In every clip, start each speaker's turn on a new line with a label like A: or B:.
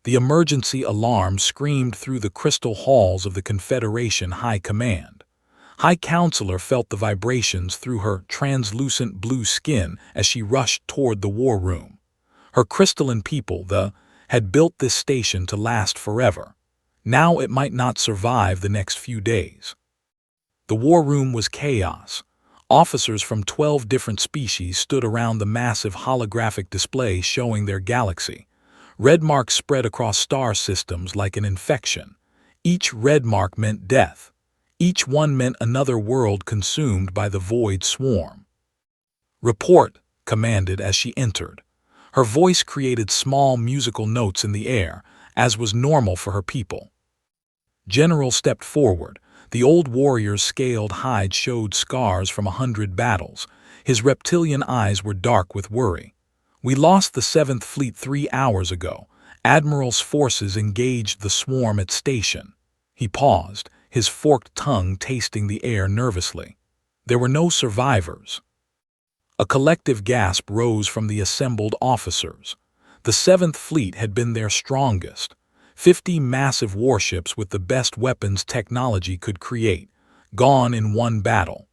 A: The emergency alarm screamed through the crystal halls of the Confederation High Command. High Counselor felt the vibrations through her translucent blue skin as she rushed toward the war room. Her crystalline people, had built this station to last forever. Now it might not survive the next few days. The war room was chaos. Officers from 12 different species stood around the massive holographic display showing their galaxy. Red marks spread across star systems like an infection. Each red mark meant death. Each one meant another world consumed by the void swarm. "Report," commanded as she entered. Her voice created small musical notes in the air, as was normal for her people. General stepped forward. The old warrior's scaled hide showed scars from 100 battles. His reptilian eyes were dark with worry. "We lost the 7th Fleet 3 hours ago. Admiral's forces engaged the swarm at station." He paused, his forked tongue tasting the air nervously. There were no survivors. A collective gasp rose from the assembled officers. The 7th Fleet had been their strongest. 50 massive warships with the best weapons technology could create, gone in one battle.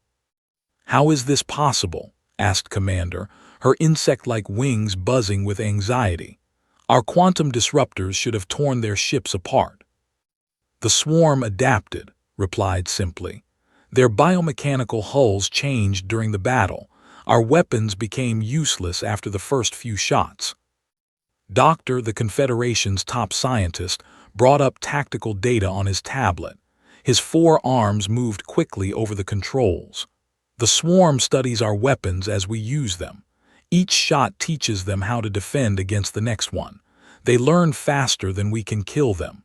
A: "How is this possible?" asked Commander, her insect-like wings buzzing with anxiety. "Our quantum disruptors should have torn their ships apart." "The swarm adapted," replied simply. "Their biomechanical hulls changed during the battle. Our weapons became useless after the first few shots." Doctor, the Confederation's top scientist, brought up tactical data on his tablet. His 4 arms moved quickly over the controls. "The swarm studies our weapons as we use them. Each shot teaches them how to defend against the next one. They learn faster than we can kill them."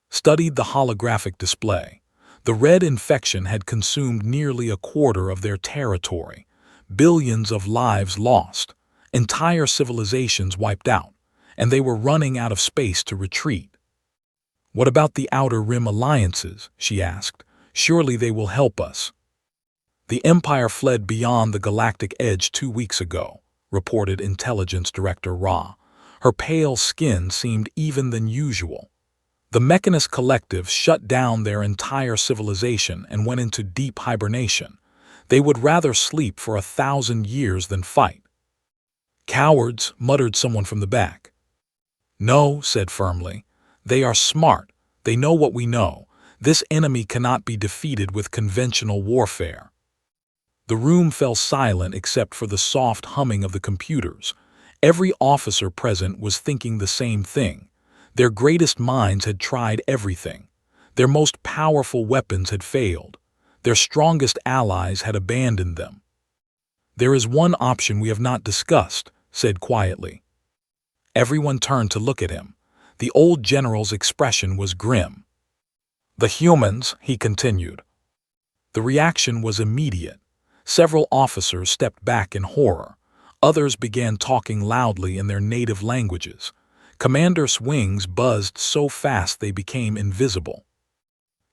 A: Studied the holographic display. The red infection had consumed nearly a quarter of their territory. Billions of lives lost. Entire civilizations wiped out, and they were running out of space to retreat. "What about the Outer Rim alliances?" she asked. "Surely they will help us." "The Empire fled beyond the galactic edge 2 weeks ago," reported Intelligence Director Ra. Her pale skin seemed even than usual. "The Mechanist Collective shut down their entire civilization and went into deep hibernation. They would rather sleep for 1,000 years than fight." "Cowards," muttered someone from the back. "No," said firmly. "They are smart. They know what we know. This enemy cannot be defeated with conventional warfare." The room fell silent except for the soft humming of the computers. Every officer present was thinking the same thing. Their greatest minds had tried everything. Their most powerful weapons had failed. Their strongest allies had abandoned them. "There is one option we have not discussed," said quietly. Everyone turned to look at him. The old general's expression was grim. "The humans," he continued. The reaction was immediate. Several officers stepped back in horror. Others began talking loudly in their native languages. Commander's wings buzzed so fast they became invisible.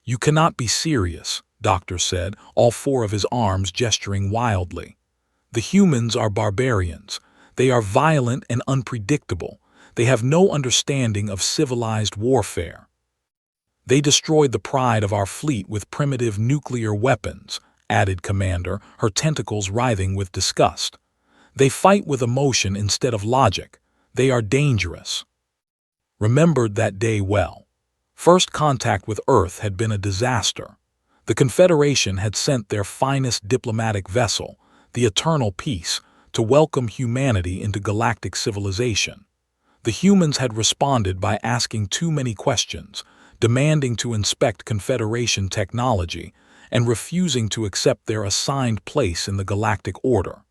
A: "You cannot be serious," Doctor said, all 4 of his arms gesturing wildly. "The humans are barbarians. They are violent and unpredictable. They have no understanding of civilized warfare. They destroyed the pride of our fleet with primitive nuclear weapons," added Commander, her tentacles writhing with disgust. "They fight with emotion instead of logic. They are dangerous." Remembered that day well. First contact with Earth had been a disaster. The Confederation had sent their finest diplomatic vessel, the Eternal Peace, to welcome humanity into galactic civilization. The humans had responded by asking too many questions, demanding to inspect Confederation technology, and refusing to accept their assigned place in the galactic order.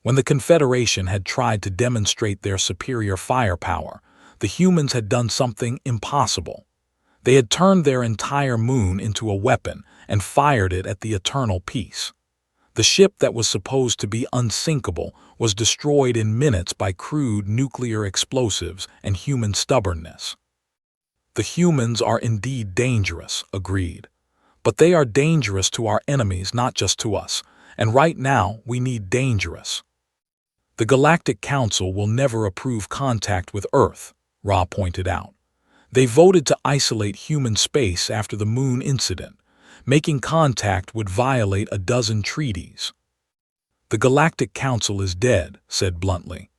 A: When the Confederation had tried to demonstrate their superior firepower, the humans had done something impossible. They had turned their entire moon into a weapon and fired it at the Eternal Peace. The ship that was supposed to be unsinkable was destroyed in minutes by crude nuclear explosives and human stubbornness. "The humans are indeed dangerous," agreed. "But they are dangerous to our enemies, not just to us, and right now we need dangerous." "The Galactic Council will never approve contact with Earth," Ra pointed out. They voted to isolate human space after the moon incident. Making contact would violate a dozen treaties. The Galactic Council is dead, said bluntly.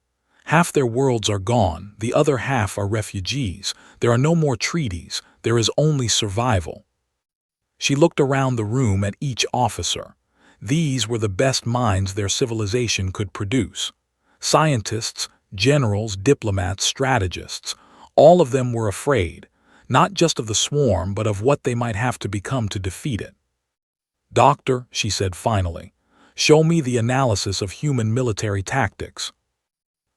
A: Half their worlds are gone, the other half are refugees. There are no more treaties, there is only survival. She looked around the room at each officer. These were the best minds their civilization could produce. Scientists, generals, diplomats, strategists. All of them were afraid, not just of the swarm, but of what they might have to become to defeat it. Doctor, she said finally, show me the analysis of human military tactics.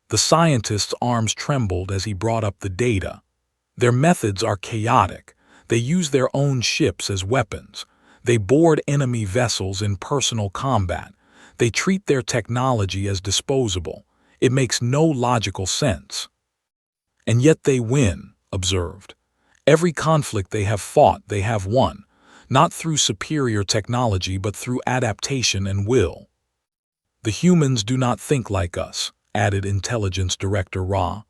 A: The scientist's arms trembled as he brought up the data. Their methods are chaotic. They use their own ships as weapons. They board enemy vessels in personal combat. They treat their technology as disposable. It makes no logical sense. And yet they win, observed. Every conflict they have fought, they have won, not through superior technology but through adaptation and will. The humans do not think like us, added Intelligence Director Ra.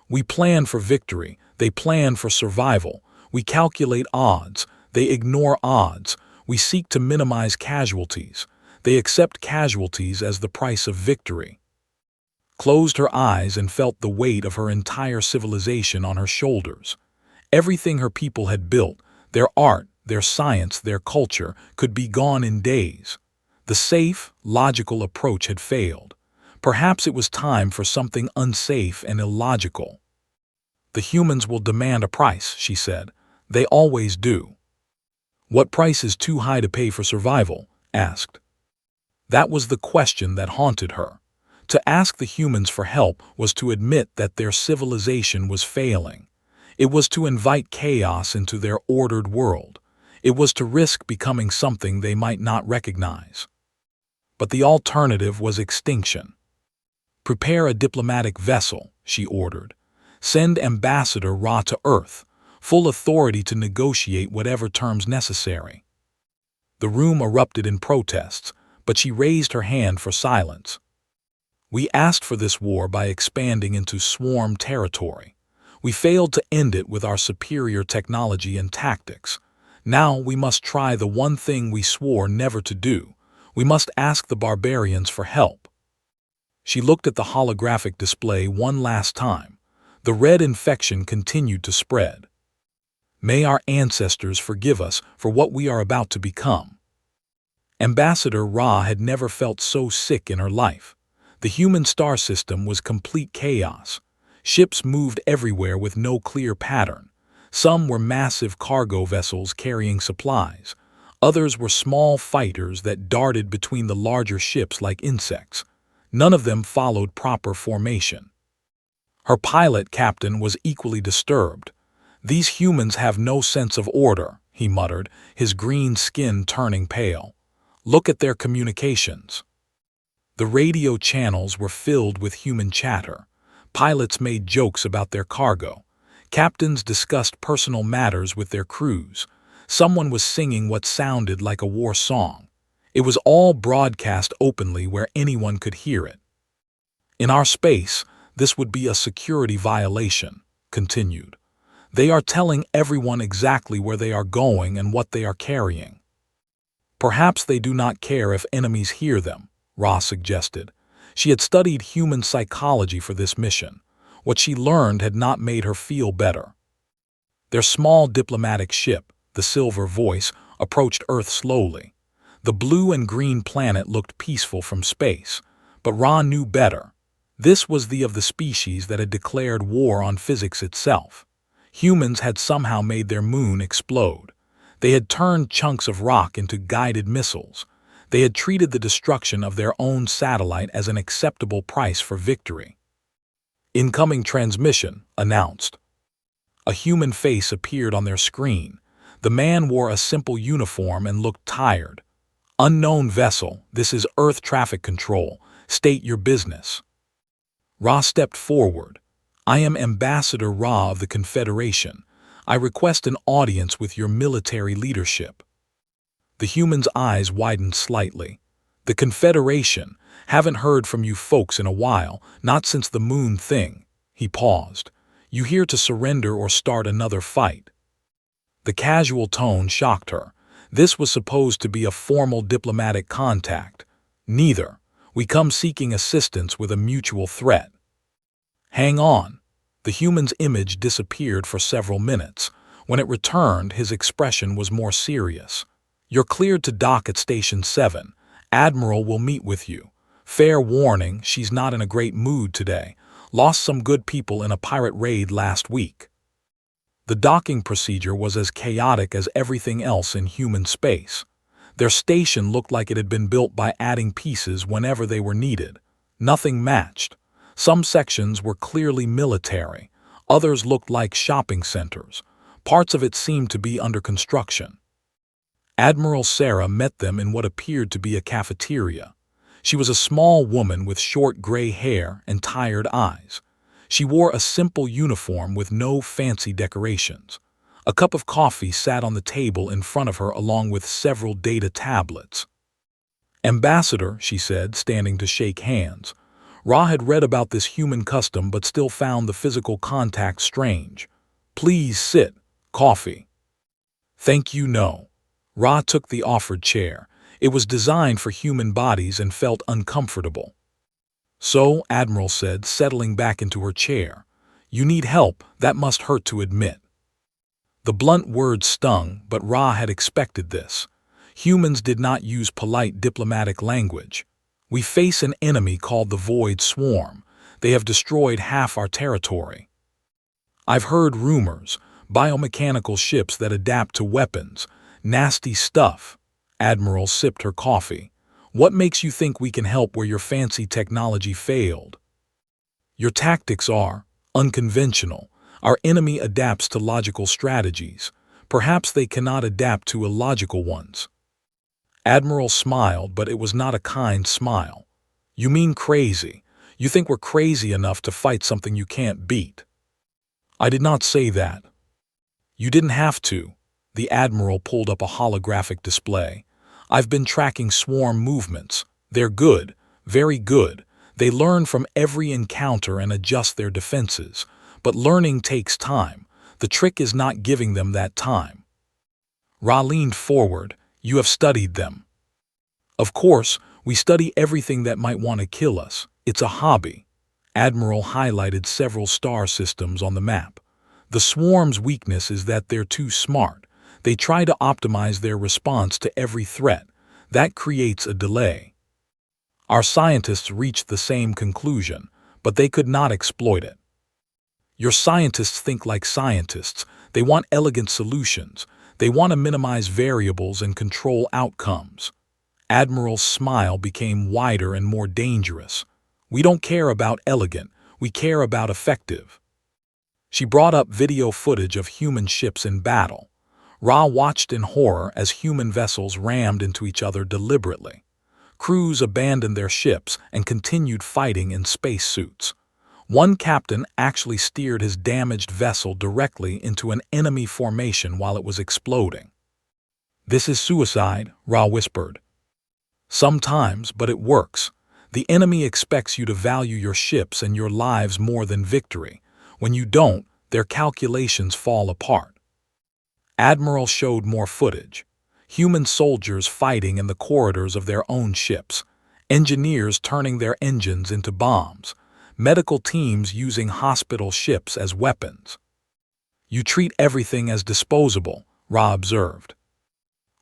A: We plan for victory, they plan for survival. We calculate odds, they ignore odds. We seek to minimize casualties. They accept casualties as the price of victory. Closed her eyes and felt the weight of her entire civilization on her shoulders. Everything her people had built, their art, their science, their culture, could be gone in days. The safe, logical approach had failed. Perhaps it was time for something unsafe and illogical. The humans will demand a price, she said. They always do. What price is too high to pay for survival? Asked. That was the question that haunted her. To ask the humans for help was to admit that their civilization was failing. It was to invite chaos into their ordered world. It was to risk becoming something they might not recognize. But the alternative was extinction. Prepare a diplomatic vessel, she ordered. Send Ambassador Ra to Earth, full authority to negotiate whatever terms necessary. The room erupted in protests, but she raised her hand for silence. We asked for this war by expanding into swarm territory. We failed to end it with our superior technology and tactics. Now we must try the one thing we swore never to do. We must ask the barbarians for help. She looked at the holographic display one last time. The red infection continued to spread. May our ancestors forgive us for what we are about to become. Ambassador Ra had never felt so sick in her life. The human star system was complete chaos. Ships moved everywhere with no clear pattern. Some were massive cargo vessels carrying supplies. Others were small fighters that darted between the larger ships like insects. None of them followed proper formation. Her pilot captain was equally disturbed. These humans have no sense of order, he muttered, his green skin turning pale. Look at their communications. The radio channels were filled with human chatter. Pilots made jokes about their cargo. Captains discussed personal matters with their crews. Someone was singing what sounded like a war song. It was all broadcast openly where anyone could hear it. In our space, this would be a security violation, continued. They are telling everyone exactly where they are going and what they are carrying. Perhaps they do not care if enemies hear them, Ra suggested. She had studied human psychology for this mission. What she learned had not made her feel better. Their small diplomatic ship, the Silver Voice, approached Earth slowly. The blue and green planet looked peaceful from space, but Ra knew better. This was the of the species that had declared war on physics itself. Humans had somehow made their moon explode. They had turned chunks of rock into guided missiles. They had treated the destruction of their own satellite as an acceptable price for victory. Incoming transmission announced. A human face appeared on their screen. The man wore a simple uniform and looked tired. Unknown vessel, this is Earth traffic control. State your business. Ra stepped forward. I am Ambassador Ra of the Confederation. I request an audience with your military leadership. The human's eyes widened slightly. The Confederation, haven't heard from you folks in a while, not since the moon thing. He paused. You here to surrender or start another fight?" The casual tone shocked her. This was supposed to be a formal diplomatic contact. "Neither. We come seeking assistance with a mutual threat." "Hang on." The human's image disappeared for several minutes. When it returned, his expression was more serious. "You're cleared to dock at Station 7. Admiral will meet with you. Fair warning, she's not in a great mood today. Lost some good people in a pirate raid last week." The docking procedure was as chaotic as everything else in human space. Their station looked like it had been built by adding pieces whenever they were needed. Nothing matched. Some sections were clearly military. Others looked like shopping centers. Parts of it seemed to be under construction. Admiral Sarah met them in what appeared to be a cafeteria. She was a small woman with short gray hair and tired eyes. She wore a simple uniform with no fancy decorations. A cup of coffee sat on the table in front of her along with several data tablets. "Ambassador," she said, standing to shake hands. Ra had read about this human custom but still found the physical contact strange. "Please sit. Coffee." "Thank you, no." Ra took the offered chair. It was designed for human bodies and felt uncomfortable. "So," Admiral said, settling back into her chair, "you need help, that must hurt to admit." The blunt words stung, but Ra had expected this. Humans did not use polite diplomatic language. "We face an enemy called the Void Swarm. They have destroyed half our territory." "I've heard rumors. Biomechanical ships that adapt to weapons. Nasty stuff." Admiral sipped her coffee. "What makes you think we can help where your fancy technology failed?" "Your tactics are unconventional. Our enemy adapts to logical strategies. Perhaps they cannot adapt to illogical ones." Admiral smiled, but it was not a kind smile. "You mean crazy. You think we're crazy enough to fight something you can't beat." "I did not say that." "You didn't have to." The Admiral pulled up a holographic display. "I've been tracking swarm movements. They're good, very good. They learn from every encounter and adjust their defenses. But learning takes time. The trick is not giving them that time." Ra leaned forward. "You have studied them." "Of course, we study everything that might want to kill us. It's a hobby." Admiral highlighted several star systems on the map. "The swarm's weakness is that they're too smart. They try to optimize their response to every threat. That creates a delay. Our scientists reached the same conclusion, but they could not exploit it." "Your scientists think like scientists. They want elegant solutions. They want to minimize variables and control outcomes." Admiral's smile became wider and more dangerous. "We don't care about elegant. We care about effective." She brought up video footage of human ships in battle. Ra watched in horror as human vessels rammed into each other deliberately. Crews abandoned their ships and continued fighting in spacesuits. One captain actually steered his damaged vessel directly into an enemy formation while it was exploding. "This is suicide," Ra whispered. "Sometimes, but it works. The enemy expects you to value your ships and your lives more than victory. When you don't, their calculations fall apart." Admiral showed more footage. Human soldiers fighting in the corridors of their own ships. Engineers turning their engines into bombs. Medical teams using hospital ships as weapons. "You treat everything as disposable," Ra observed.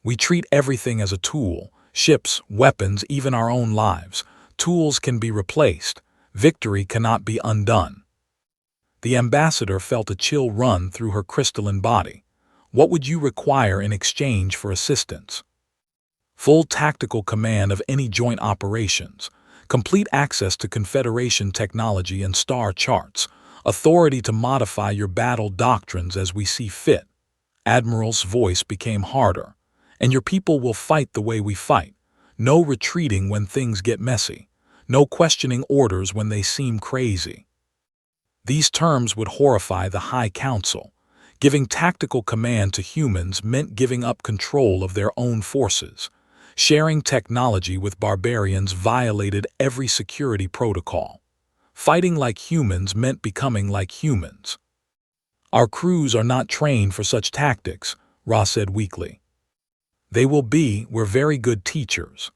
A: "We treat everything as a tool. Ships, weapons, even our own lives. Tools can be replaced. Victory cannot be undone." The ambassador felt a chill run through her crystalline body. "What would you require in exchange for assistance?" "Full tactical command of any joint operations. Complete access to Confederation technology and star charts. Authority to modify your battle doctrines as we see fit." Admiral's voice became harder. "And your people will fight the way we fight. No retreating when things get messy. No questioning orders when they seem crazy." These terms would horrify the High Council. Giving tactical command to humans meant giving up control of their own forces. Sharing technology with barbarians violated every security protocol. Fighting like humans meant becoming like humans. Our crews are not trained for such tactics, Ra said weakly. They will be, we're very good teachers.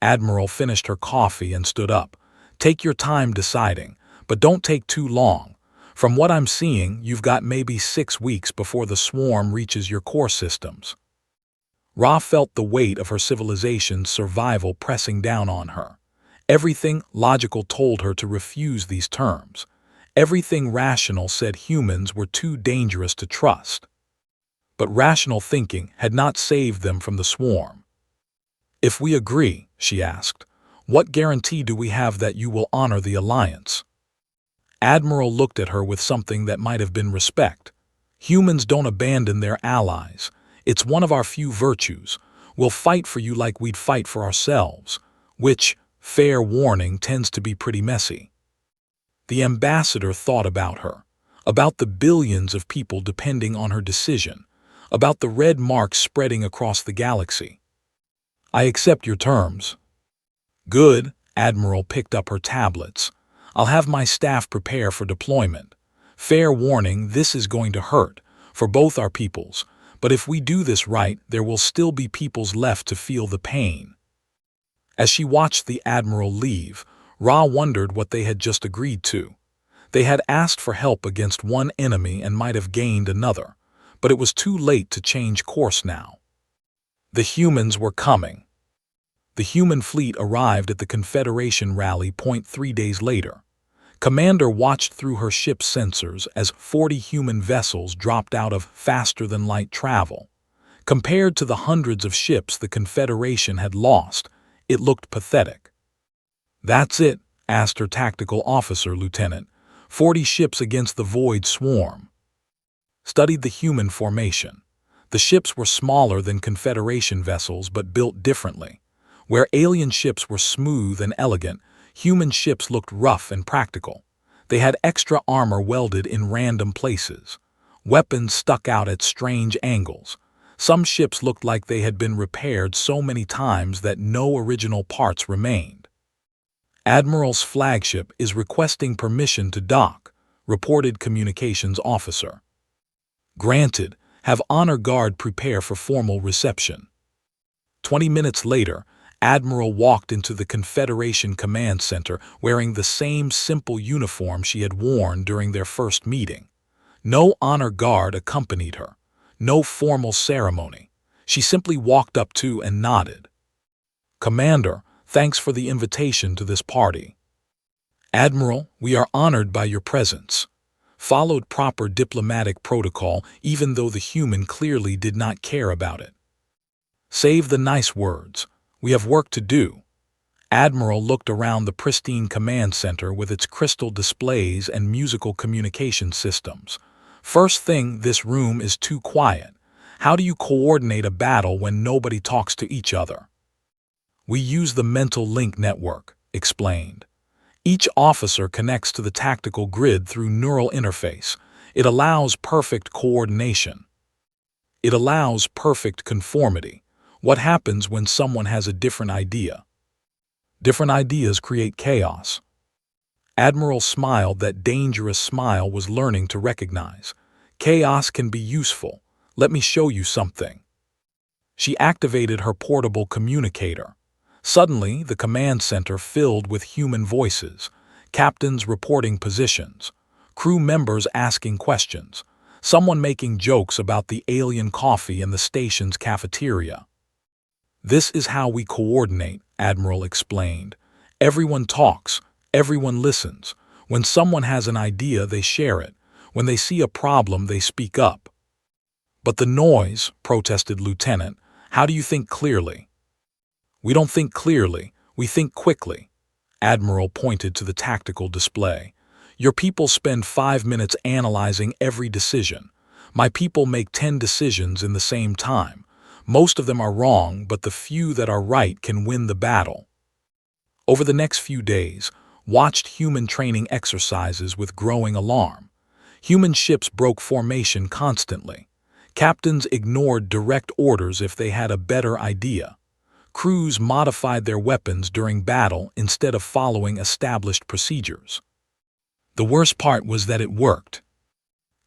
A: Admiral finished her coffee and stood up. Take your time deciding, but don't take too long. From what I'm seeing, you've got maybe 6 weeks before the swarm reaches your core systems. Ra felt the weight of her civilization's survival pressing down on her. Everything logical told her to refuse these terms. Everything rational said humans were too dangerous to trust. But rational thinking had not saved them from the swarm. If we agree, she asked, what guarantee do we have that you will honor the alliance? Admiral looked at her with something that might have been respect. Humans don't abandon their allies. It's one of our few virtues. We'll fight for you like we'd fight for ourselves, which, fair warning, tends to be pretty messy. The ambassador thought about her, about the billions of people depending on her decision, about the red marks spreading across the galaxy. I accept your terms. Good, Admiral picked up her tablets. I'll have my staff prepare for deployment. Fair warning, this is going to hurt, for both our peoples, but if we do this right, there will still be peoples left to feel the pain. As she watched the Admiral leave, Ra wondered what they had just agreed to. They had asked for help against one enemy and might have gained another, but it was too late to change course now. The humans were coming. The human fleet arrived at the Confederation rally point 3 days later. Commander watched through her ship's sensors as 40 human vessels dropped out of faster-than-light travel. Compared to the hundreds of ships the Confederation had lost, it looked pathetic. That's it, asked her tactical officer, Lieutenant. 40 ships against the void swarm. Studied the human formation. The ships were smaller than Confederation vessels but built differently. Where alien ships were smooth and elegant, human ships looked rough and practical. They had extra armor welded in random places. Weapons stuck out at strange angles. Some ships looked like they had been repaired so many times that no original parts remained. Admiral's flagship is requesting permission to dock, reported communications officer. Granted, have honor guard prepare for formal reception. 20 minutes later, Admiral walked into the Confederation Command Center wearing the same simple uniform she had worn during their first meeting. No honor guard accompanied her. No formal ceremony. She simply walked up to and nodded. Commander, thanks for the invitation to this party. Admiral, we are honored by your presence. Followed proper diplomatic protocol even though the human clearly did not care about it. Save the nice words. We have work to do. Admiral looked around the pristine command center with its crystal displays and musical communication systems. First thing, this room is too quiet. How do you coordinate a battle when nobody talks to each other? We use the mental link network, explained. Each officer connects to the tactical grid through neural interface. It allows perfect coordination. It allows perfect conformity. What happens when someone has a different idea? Different ideas create chaos. Admiral smiled. That dangerous smile was learning to recognize. Chaos can be useful. Let me show you something. She activated her portable communicator. Suddenly, the command center filled with human voices, captains reporting positions, crew members asking questions, someone making jokes about the alien coffee in the station's cafeteria. This is how we coordinate, Admiral explained. Everyone talks, everyone listens. When someone has an idea, they share it. When they see a problem, they speak up. But the noise, protested Lieutenant. How do you think clearly? We don't think clearly, we think quickly. Admiral pointed to the tactical display. Your people spend 5 minutes analyzing every decision. My people make 10 decisions in the same time. Most of them are wrong, but the few that are right can win the battle. Over the next few days, watched human training exercises with growing alarm. Human ships broke formation constantly. Captains ignored direct orders if they had a better idea. Crews modified their weapons during battle instead of following established procedures. The worst part was that it worked.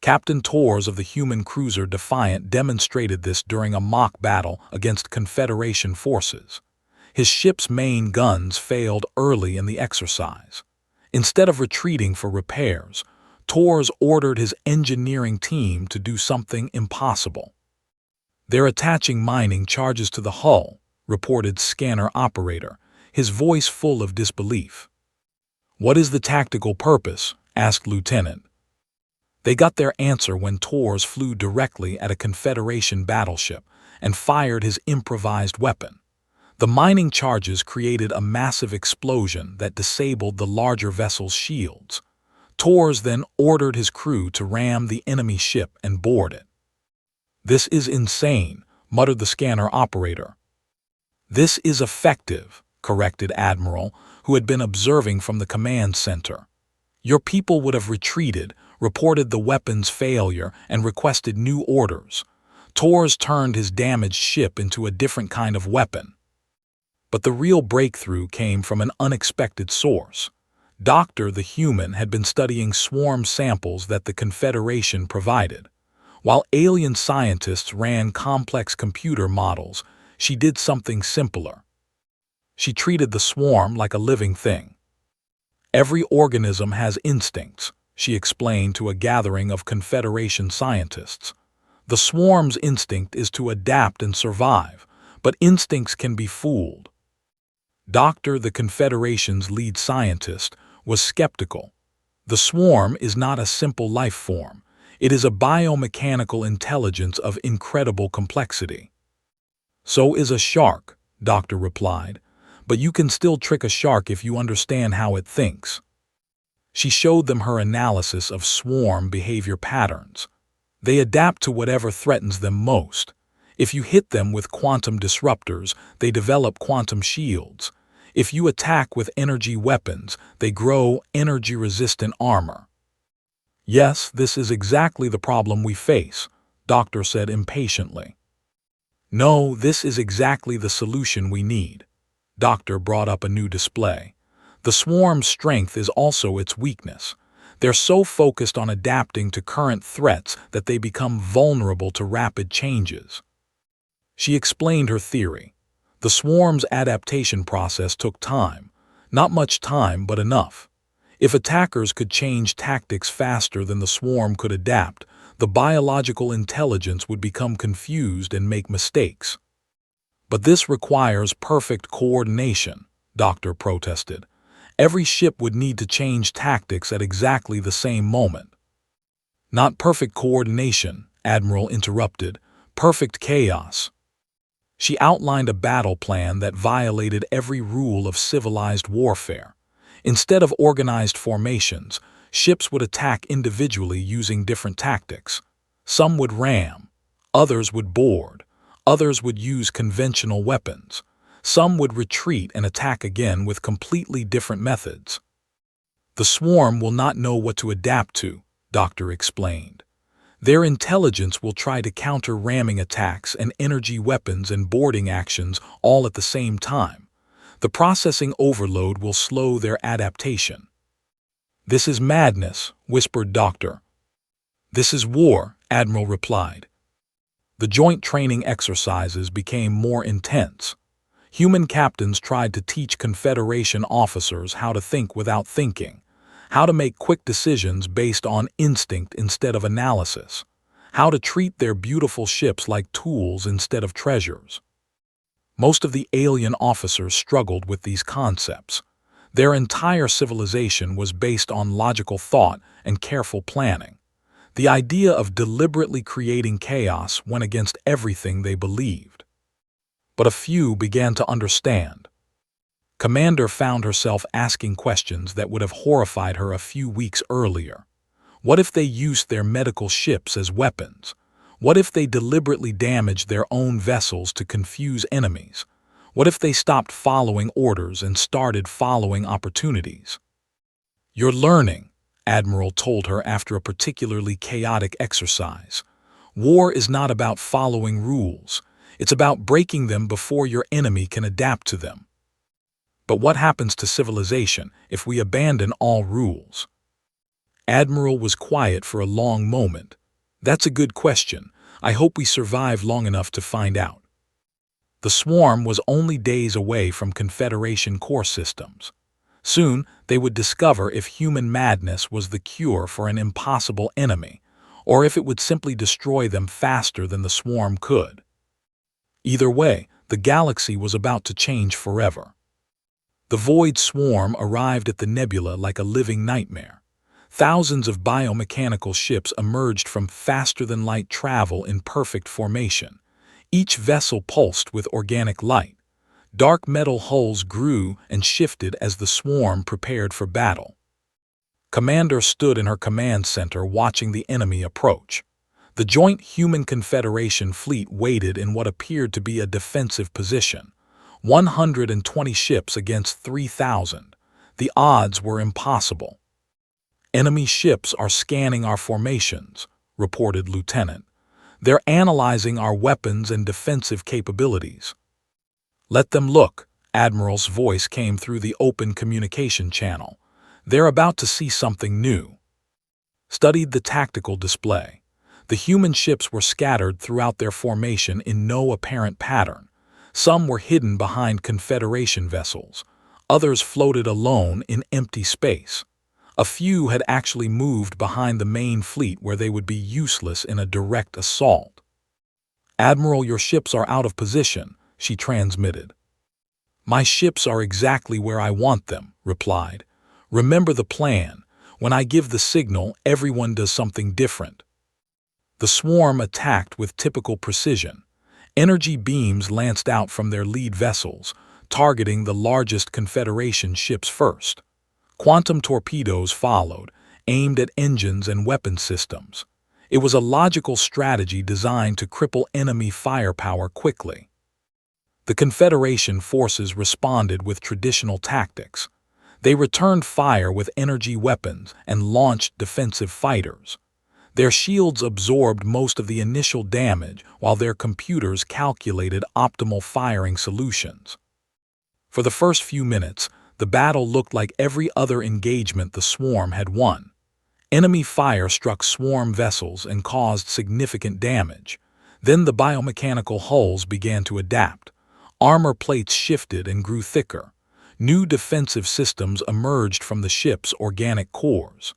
A: Captain Torres of the human cruiser Defiant demonstrated this during a mock battle against Confederation forces. His ship's main guns failed early in the exercise. Instead of retreating for repairs, Torres ordered his engineering team to do something impossible. "They're attaching mining charges to the hull," reported scanner operator, his voice full of disbelief. "What is the tactical purpose?" asked Lieutenant. They got their answer when Torres flew directly at a Confederation battleship and fired his improvised weapon. The mining charges created a massive explosion that disabled the larger vessel's shields. Torres then ordered his crew to ram the enemy ship and board it. "This is insane," muttered the scanner operator. "This is effective," corrected Admiral, who had been observing from the command center. "Your people would have retreated, reported the weapon's failure, and requested new orders. Torres turned his damaged ship into a different kind of weapon." But the real breakthrough came from an unexpected source. Doctor the human had been studying swarm samples that the Confederation provided. While alien scientists ran complex computer models, she did something simpler. She treated the swarm like a living thing. "Every organism has instincts," she explained to a gathering of Confederation scientists. "The swarm's instinct is to adapt and survive, but instincts can be fooled." Doctor, the Confederation's lead scientist, was skeptical. "The swarm is not a simple life form. It is a biomechanical intelligence of incredible complexity." "So is a shark," Doctor replied, "but you can still trick a shark if you understand how it thinks." She showed them her analysis of swarm behavior patterns. They adapt to whatever threatens them most. If you hit them with quantum disruptors, they develop quantum shields. If you attack with energy weapons, they grow energy-resistant armor. "Yes, this is exactly the problem we face," Doctor said impatiently. "No, this is exactly the solution we need." Doctor brought up a new display. "The swarm's strength is also its weakness. They're so focused on adapting to current threats that they become vulnerable to rapid changes." She explained her theory. The swarm's adaptation process took time. Not much time, but enough. If attackers could change tactics faster than the swarm could adapt, the biological intelligence would become confused and make mistakes. "But this requires perfect coordination," Doctor protested. "Every ship would need to change tactics at exactly the same moment." "Not perfect coordination," Admiral interrupted. "Perfect chaos." She outlined a battle plan that violated every rule of civilized warfare. Instead of organized formations, ships would attack individually using different tactics. Some would ram, others would board, others would use conventional weapons. Some would retreat and attack again with completely different methods. "The swarm will not know what to adapt to," Doctor explained. "Their intelligence will try to counter ramming attacks and energy weapons and boarding actions all at the same time. The processing overload will slow their adaptation." "This is madness," whispered Doctor. "This is war," Admiral replied. The joint training exercises became more intense. Human captains tried to teach Confederation officers how to think without thinking, how to make quick decisions based on instinct instead of analysis, how to treat their beautiful ships like tools instead of treasures. Most of the alien officers struggled with these concepts. Their entire civilization was based on logical thought and careful planning. The idea of deliberately creating chaos went against everything they believed. But a few began to understand. Commander found herself asking questions that would have horrified her a few weeks earlier. What if they used their medical ships as weapons? What if they deliberately damaged their own vessels to confuse enemies? What if they stopped following orders and started following opportunities? "You're learning," Admiral told her after a particularly chaotic exercise. "War is not about following rules. It's about breaking them before your enemy can adapt to them." "But what happens to civilization if we abandon all rules?" Admiral was quiet for a long moment. That's a good question. I hope we survive long enough to find out. The swarm was only days away from Confederation core systems. Soon, they would discover if human madness was the cure for an impossible enemy, or if it would simply destroy them faster than the swarm could. Either way, the galaxy was about to change forever. The Void Swarm arrived at the nebula like a living nightmare. Thousands of biomechanical ships emerged from faster-than-light travel in perfect formation. Each vessel pulsed with organic light. Dark metal hulls grew and shifted as the swarm prepared for battle. Commander stood in her command center watching the enemy approach. The joint Human Confederation fleet waited in what appeared to be a defensive position. 120 ships against 3,000. The odds were impossible. "Enemy ships are scanning our formations," reported Lieutenant. "They're analyzing our weapons and defensive capabilities." "Let them look," Admiral's voice came through the open communication channel. "They're about to see something new." Studied the tactical display. The human ships were scattered throughout their formation in no apparent pattern. Some were hidden behind Confederation vessels. Others floated alone in empty space. A few had actually moved behind the main fleet where they would be useless in a direct assault. "Admiral, your ships are out of position," she transmitted. "My ships are exactly where I want them," replied. "Remember the plan. When I give the signal, everyone does something different." The swarm attacked with typical precision. Energy beams lanced out from their lead vessels, targeting the largest Confederation ships first. Quantum torpedoes followed, aimed at engines and weapon systems. It was a logical strategy designed to cripple enemy firepower quickly. The Confederation forces responded with traditional tactics. They returned fire with energy weapons and launched defensive fighters. Their shields absorbed most of the initial damage while their computers calculated optimal firing solutions. For the first few minutes, the battle looked like every other engagement the swarm had won. Enemy fire struck swarm vessels and caused significant damage. Then the biomechanical hulls began to adapt. Armor plates shifted and grew thicker. New defensive systems emerged from the ship's organic cores.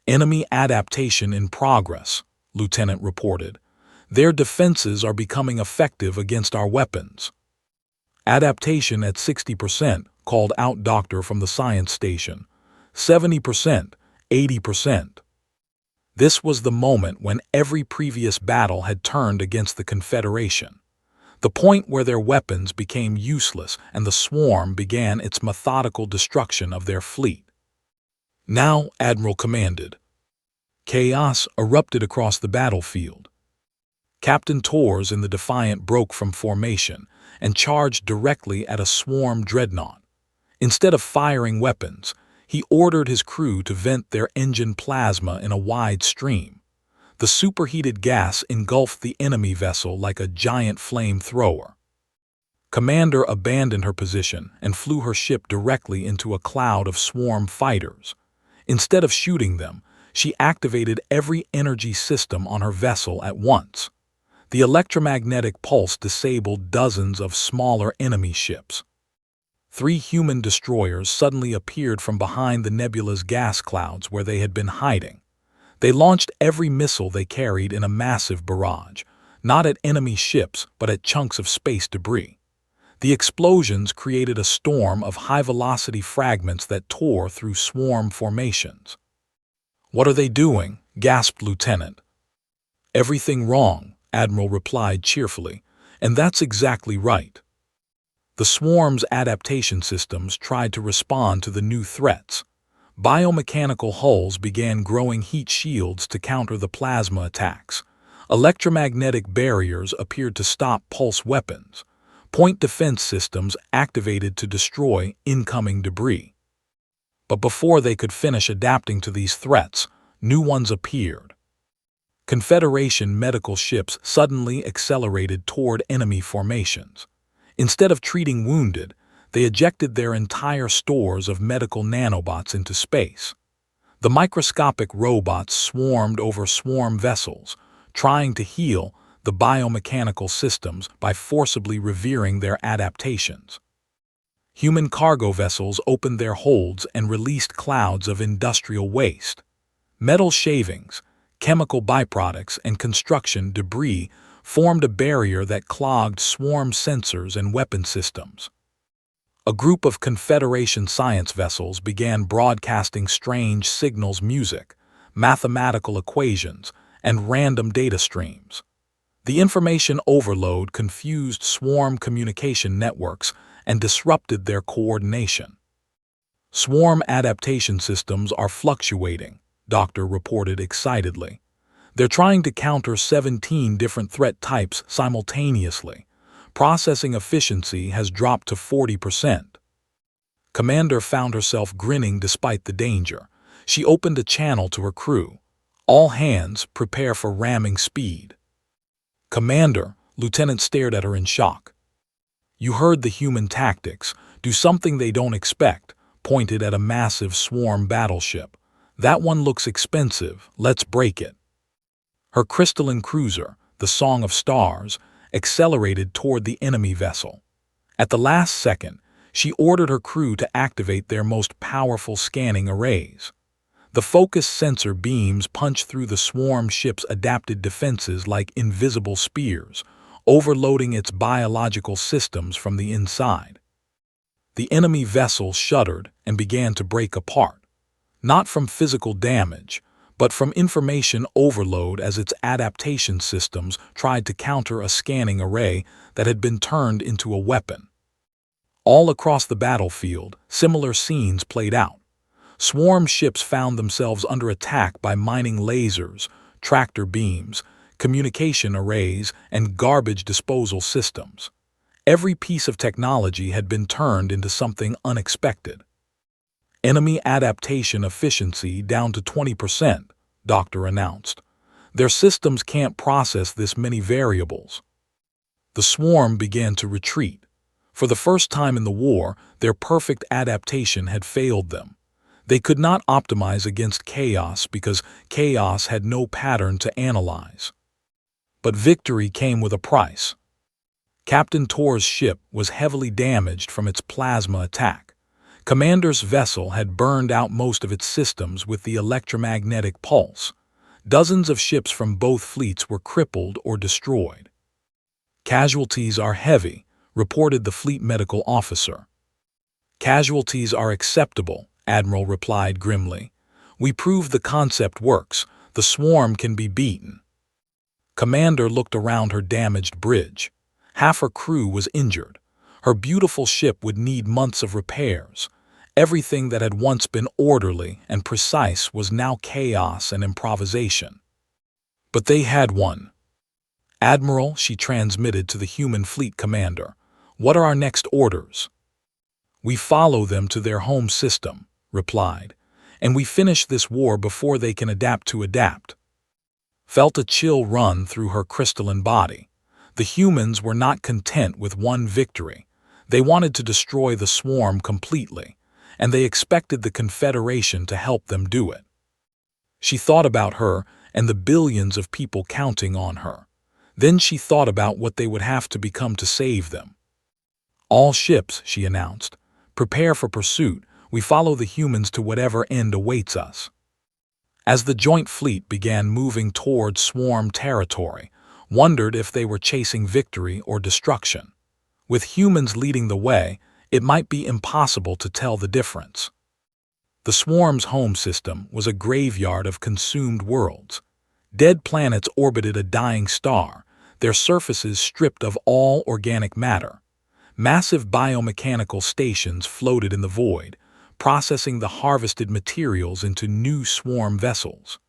A: "Enemy adaptation in progress," Lieutenant reported. "Their defenses are becoming effective against our weapons." "Adaptation at 60%, called out Doctor from the science station. 70%, 80%. This was the moment when every previous battle had turned against the Confederation. The point where their weapons became useless and the swarm began its methodical destruction of their fleet. "Now," Admiral commanded. Chaos erupted across the battlefield. Captain Torres in the Defiant broke from formation and charged directly at a swarm dreadnought. Instead of firing weapons, he ordered his crew to vent their engine plasma in a wide stream. The superheated gas engulfed the enemy vessel like a giant flamethrower. Commander abandoned her position and flew her ship directly into a cloud of swarm fighters. Instead of shooting them, she activated every energy system on her vessel at once. The electromagnetic pulse disabled dozens of smaller enemy ships. 3 human destroyers suddenly appeared from behind the nebula's gas clouds where they had been hiding. They launched every missile they carried in a massive barrage, not at enemy ships but at chunks of space debris. The explosions created a storm of high-velocity fragments that tore through swarm formations. "What are they doing?" gasped Lieutenant. "Everything wrong," Admiral replied cheerfully, "and that's exactly right." The swarm's adaptation systems tried to respond to the new threats. Biomechanical hulls began growing heat shields to counter the plasma attacks. Electromagnetic barriers appeared to stop pulse weapons. Point defense systems activated to destroy incoming debris. But before they could finish adapting to these threats, new ones appeared. Confederation medical ships suddenly accelerated toward enemy formations. Instead of treating wounded, they ejected their entire stores of medical nanobots into space. The microscopic robots swarmed over swarm vessels, trying to heal the biomechanical systems by forcibly revering their adaptations. Human cargo vessels opened their holds and released clouds of industrial waste. Metal shavings, chemical byproducts, and construction debris formed a barrier that clogged swarm sensors and weapon systems. A group of Confederation science vessels began broadcasting strange signals, music, mathematical equations, and random data streams. The information overload confused swarm communication networks and disrupted their coordination. Swarm adaptation systems are fluctuating, Doctor reported excitedly. They're trying to counter 17 different threat types simultaneously. Processing efficiency has dropped to 40%. Commander found herself grinning despite the danger. She opened a channel to her crew. All hands, prepare for ramming speed. Commander, Lieutenant stared at her in shock. You heard the human tactics. Do something they don't expect, pointed at a massive swarm battleship. That one looks expensive. Let's break it. Her crystalline cruiser, the Song of Stars, accelerated toward the enemy vessel. At the last second, she ordered her crew to activate their most powerful scanning arrays. The focus sensor beams punched through the swarm ship's adapted defenses like invisible spears, overloading its biological systems from the inside. The enemy vessel shuddered and began to break apart, not from physical damage, but from information overload as its adaptation systems tried to counter a scanning array that had been turned into a weapon. All across the battlefield, similar scenes played out. Swarm ships found themselves under attack by mining lasers, tractor beams, communication arrays, and garbage disposal systems. Every piece of technology had been turned into something unexpected. Enemy adaptation efficiency down to 20%, Doctor announced. Their systems can't process this many variables. The swarm began to retreat. For the first time in the war, their perfect adaptation had failed them. They could not optimize against chaos because chaos had no pattern to analyze. But victory came with a price. Captain Tor's ship was heavily damaged from its plasma attack. Commander's vessel had burned out most of its systems with the electromagnetic pulse. Dozens of ships from both fleets were crippled or destroyed. Casualties are heavy, reported the fleet medical officer. Casualties are acceptable, Admiral replied grimly. We proved the concept works. The swarm can be beaten. Commander looked around her damaged bridge. Half her crew was injured. Her beautiful ship would need months of repairs. Everything that had once been orderly and precise was now chaos and improvisation. But they had won. Admiral, she transmitted to the human fleet commander. What are our next orders? We follow them to their home system, replied, and we finish this war before they can adapt. Felt a chill run through her crystalline body. The humans were not content with one victory. They wanted to destroy the swarm completely, and they expected the Confederation to help them do it. She thought about her and the billions of people counting on her. Then she thought about what they would have to become to save them. All ships, she announced, prepare for pursuit. We follow the humans to whatever end awaits us. As the joint fleet began moving toward swarm territory, wondered if they were chasing victory or destruction. With humans leading the way, it might be impossible to tell the difference. The swarm's home system was a graveyard of consumed worlds. Dead planets orbited a dying star, their surfaces stripped of all organic matter. Massive biomechanical stations floated in the void, processing the harvested materials into new swarm vessels.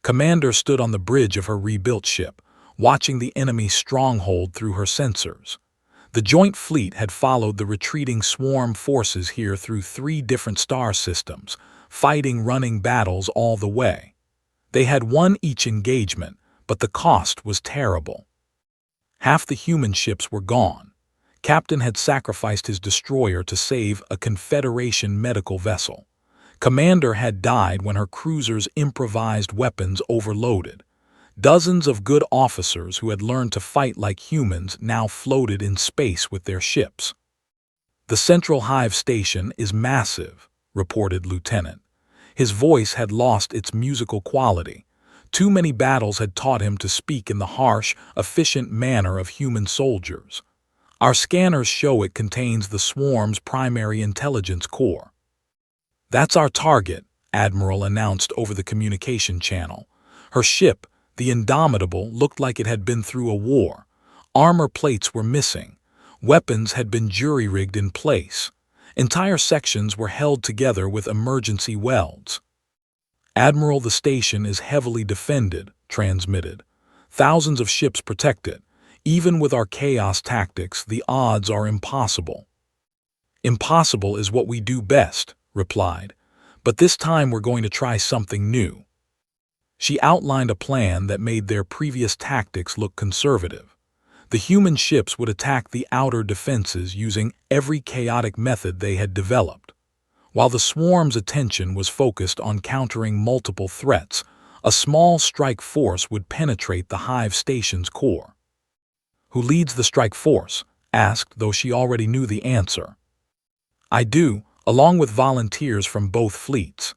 A: Commander stood on the bridge of her rebuilt ship, watching the enemy stronghold through her sensors. The joint fleet had followed the retreating swarm forces here through 3 different star systems, fighting running battles all the way. They had won each engagement, but the cost was terrible. Half the human ships were gone. Captain had sacrificed his destroyer to save a Confederation medical vessel. Commander had died when her cruiser's improvised weapons overloaded. Dozens of good officers who had learned to fight like humans now floated in space with their ships. "The Central Hive Station is massive," reported Lieutenant. His voice had lost its musical quality. Too many battles had taught him to speak in the harsh, efficient manner of human soldiers. "Our scanners show it contains the swarm's primary intelligence core." "That's our target," Admiral announced over the communication channel. Her ship, the Indomitable, looked like it had been through a war. Armor plates were missing. Weapons had been jury-rigged in place. Entire sections were held together with emergency welds. "Admiral, the station is heavily defended," transmitted. "Thousands of ships protect it. Even with our chaos tactics, the odds are impossible." "Impossible is what we do best," replied. "But this time we're going to try something new." She outlined a plan that made their previous tactics look conservative. The human ships would attack the outer defenses using every chaotic method they had developed. While the swarm's attention was focused on countering multiple threats, a small strike force would penetrate the Hive Station's core. "Who leads the strike force?" asked, though she already knew the answer. "I do, along with volunteers from both fleets."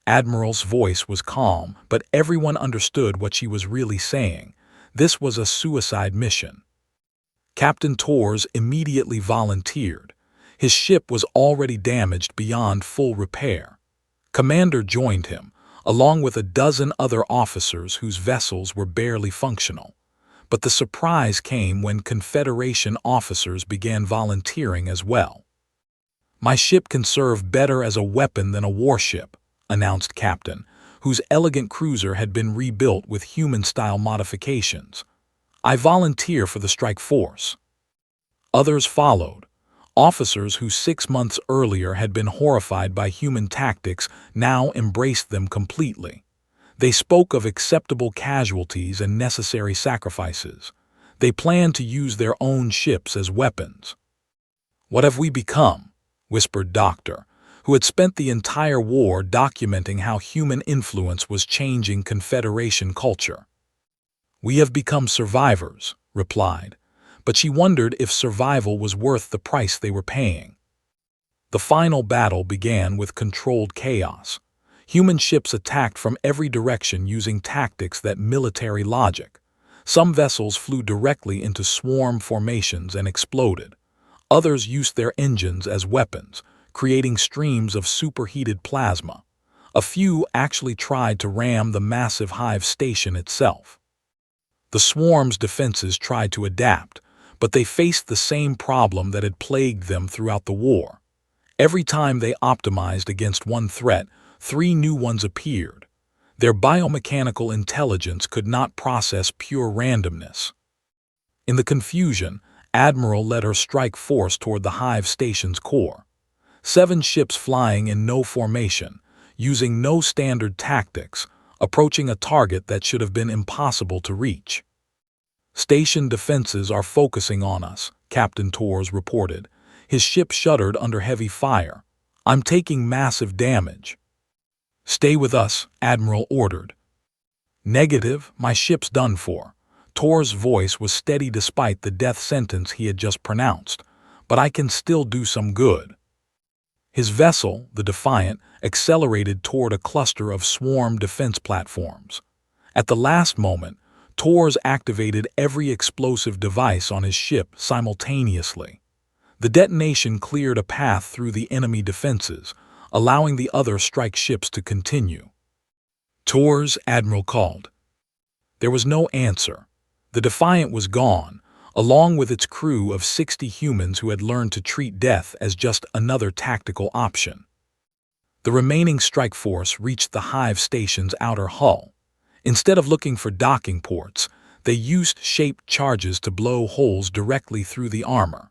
A: Admiral's voice was calm, but everyone understood what she was really saying. This was a suicide mission. Captain Torres immediately volunteered. His ship was already damaged beyond full repair. Commander joined him, along with a dozen other officers whose vessels were barely functional. But the surprise came when Confederation officers began volunteering as well. "My ship can serve better as a weapon than a warship," announced Captain, whose elegant cruiser had been rebuilt with human-style modifications. "I volunteer for the strike force." Others followed. Officers who 6 months earlier had been horrified by human tactics now embraced them completely. They spoke of acceptable casualties and necessary sacrifices. They planned to use their own ships as weapons. "What have we become?" whispered Doctor, who had spent the entire war documenting how human influence was changing Confederation culture. "We have become survivors," replied, but she wondered if survival was worth the price they were paying. The final battle began with controlled chaos. Human ships attacked from every direction using tactics that military logic. Some vessels flew directly into swarm formations and exploded. Others used their engines as weapons, creating streams of superheated plasma. A few actually tried to ram the massive Hive Station itself. The swarm's defenses tried to adapt, but they faced the same problem that had plagued them throughout the war. Every time they optimized against one threat, 3 new ones appeared. Their biomechanical intelligence could not process pure randomness. In the confusion, Admiral led her strike force toward the Hive Station's core. 7 ships flying in no formation, using no standard tactics, approaching a target that should have been impossible to reach. "Station defenses are focusing on us," Captain Torres reported. His ship shuddered under heavy fire. "I'm taking massive damage." "Stay with us," Admiral ordered. "Negative, my ship's done for." Torres' voice was steady despite the death sentence he had just pronounced. "But I can still do some good." His vessel, the Defiant, accelerated toward a cluster of swarm defense platforms. At the last moment, Torres activated every explosive device on his ship simultaneously. The detonation cleared a path through the enemy defenses, allowing the other strike ships to continue. "Torres," Admiral called. There was no answer. The Defiant was gone, along with its crew of 60 humans who had learned to treat death as just another tactical option. The remaining strike force reached the Hive Station's outer hull. Instead of looking for docking ports, they used shaped charges to blow holes directly through the armor.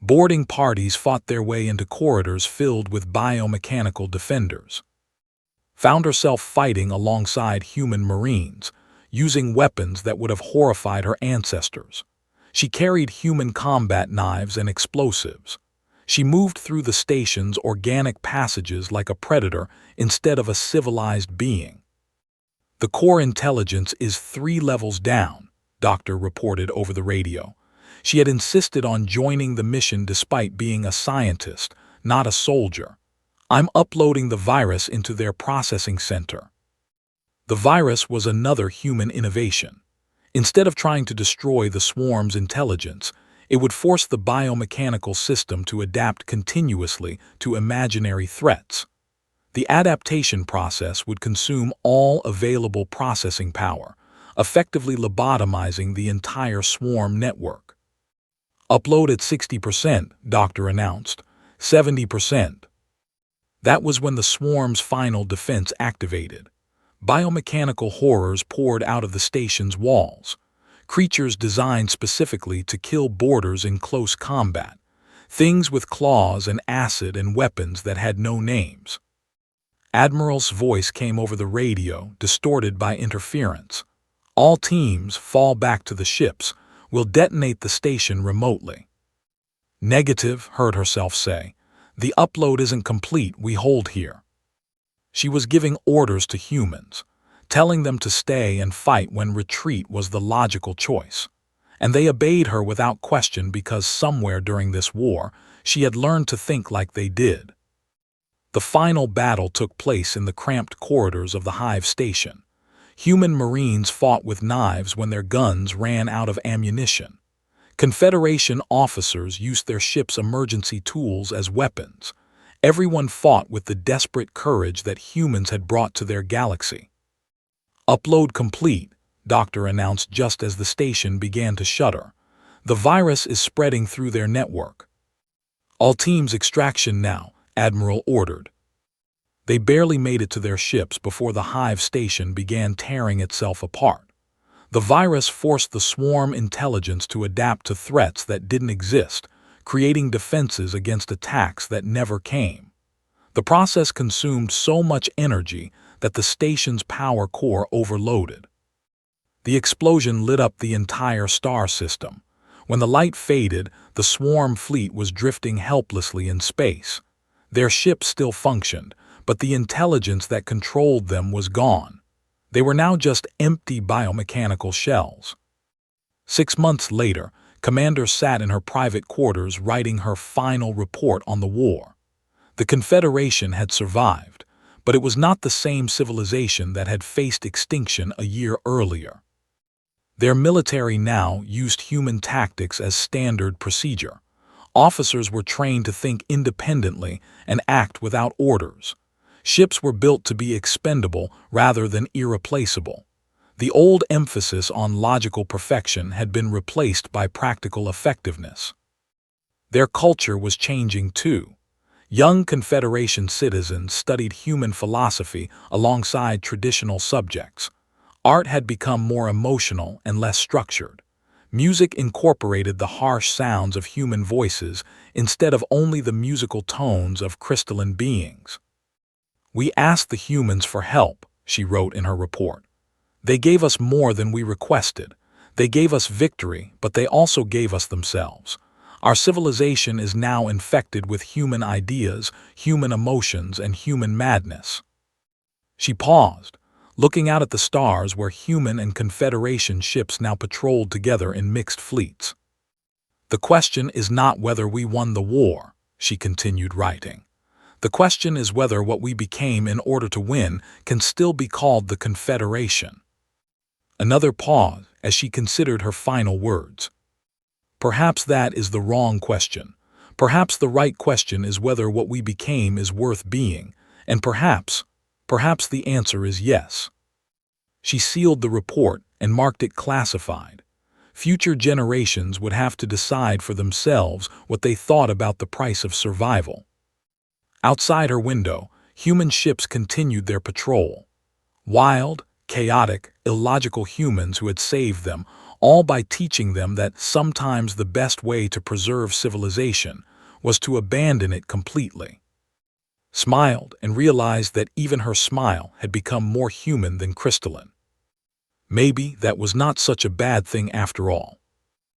A: Boarding parties fought their way into corridors filled with biomechanical defenders. Found herself fighting alongside human marines, using weapons that would have horrified her ancestors. She carried human combat knives and explosives. She moved through the station's organic passages like a predator instead of a civilized being. "The core intelligence is 3 levels down," Doctor reported over the radio. She had insisted on joining the mission despite being a scientist, not a soldier. "I'm uploading the virus into their processing center." The virus was another human innovation. Instead of trying to destroy the swarm's intelligence, it would force the biomechanical system to adapt continuously to imaginary threats. The adaptation process would consume all available processing power, effectively lobotomizing the entire swarm network. "Upload at 60%, Doctor announced. 70%. That was when the swarm's final defense activated. Biomechanical horrors poured out of the station's walls. Creatures designed specifically to kill boarders in close combat. Things with claws and acid and weapons that had no names. Admiral's voice came over the radio, distorted by interference. "All teams fall back to the ships. We'll detonate the station remotely." "Negative," heard herself say. "The upload isn't complete. We hold here." She was giving orders to humans, telling them to stay and fight when retreat was the logical choice. And they obeyed her without question because somewhere during this war, she had learned to think like they did. The final battle took place in the cramped corridors of the Hive station. Human Marines fought with knives when their guns ran out of ammunition. Confederation officers used their ship's emergency tools as weapons. Everyone fought with the desperate courage that humans had brought to their galaxy. "Upload complete," Doctor announced just as the station began to shudder. "The virus is spreading through their network." "All teams extraction now," Admiral ordered. They barely made it to their ships before the Hive station began tearing itself apart. The virus forced the swarm intelligence to adapt to threats that didn't exist, creating defenses against attacks that never came. The process consumed so much energy that the station's power core overloaded. The explosion lit up the entire star system. When the light faded, the swarm fleet was drifting helplessly in space. Their ships still functioned, but the intelligence that controlled them was gone. They were now just empty biomechanical shells. 6 months later, Commander sat in her private quarters writing her final report on the war. The Confederation had survived, but it was not the same civilization that had faced extinction a year earlier. Their military now used human tactics as standard procedure. Officers were trained to think independently and act without orders. Ships were built to be expendable rather than irreplaceable. The old emphasis on logical perfection had been replaced by practical effectiveness. Their culture was changing too. Young Confederation citizens studied human philosophy alongside traditional subjects. Art had become more emotional and less structured. Music incorporated the harsh sounds of human voices instead of only the musical tones of crystalline beings. "We asked the humans for help," she wrote in her report. "They gave us more than we requested. They gave us victory, but they also gave us themselves. Our civilization is now infected with human ideas, human emotions, and human madness." She paused, looking out at the stars where human and Confederation ships now patrolled together in mixed fleets. "The question is not whether we won the war," she continued writing. "The question is whether what we became in order to win can still be called the Confederation." Another pause as she considered her final words. "Perhaps that is the wrong question. Perhaps the right question is whether what we became is worth being, and perhaps the answer is yes." She sealed the report and marked it classified. Future generations would have to decide for themselves what they thought about the price of survival. Outside her window, human ships continued their patrol. Wild, chaotic, illogical humans who had saved them, all by teaching them that sometimes the best way to preserve civilization was to abandon it completely. Smiled and realized that even her smile had become more human than crystalline. Maybe that was not such a bad thing after all.